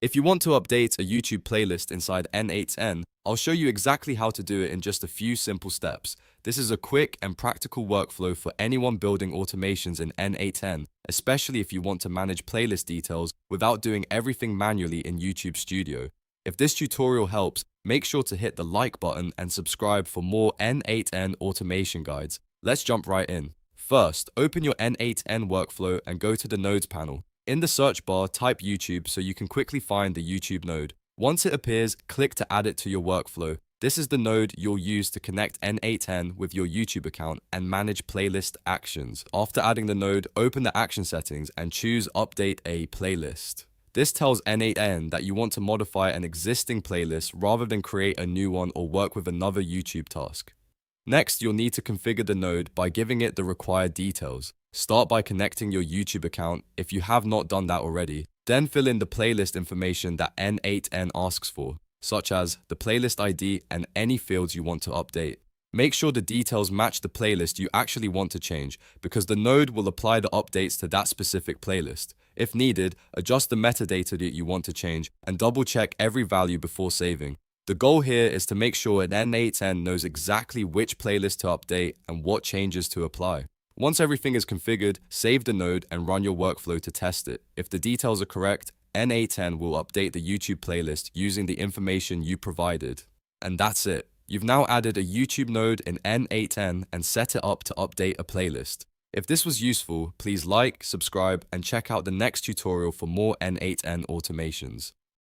If you want to update a YouTube playlist inside N8n, I'll show you exactly how to do it in just a few simple steps. This is a quick and practical workflow for anyone building automations in N8n, especially if you want to manage playlist details without doing everything manually in YouTube Studio. If this tutorial helps, make sure to hit the like button and subscribe for more N8n automation guides. Let's jump right in. First, open your N8n workflow and go to the Nodes panel. In the search bar, type YouTube so you can quickly find the YouTube node. Once it appears, click to add it to your workflow. This is the node you'll use to connect N8n with your YouTube account and manage playlist actions. After adding the node, open the action settings and choose Update a Playlist. This tells N8n that you want to modify an existing playlist rather than create a new one or work with another YouTube task. Next, you'll need to configure the node by giving it the required details. Start by connecting your YouTube account if you have not done that already. Then fill in the playlist information that N8n asks for, such as the playlist ID and any fields you want to update. Make sure the details match the playlist you actually want to change, because the node will apply the updates to that specific playlist. If needed, adjust the metadata that you want to change and double-check every value before saving. The goal here is to make sure N8n knows exactly which playlist to update and what changes to apply. Once everything is configured, save the node and run your workflow to test it. If the details are correct, N8n will update the YouTube playlist using the information you provided. And that's it. You've now added a YouTube node in N8n and set it up to update a playlist. If this was useful, please like, subscribe, and check out the next tutorial for more N8n automations.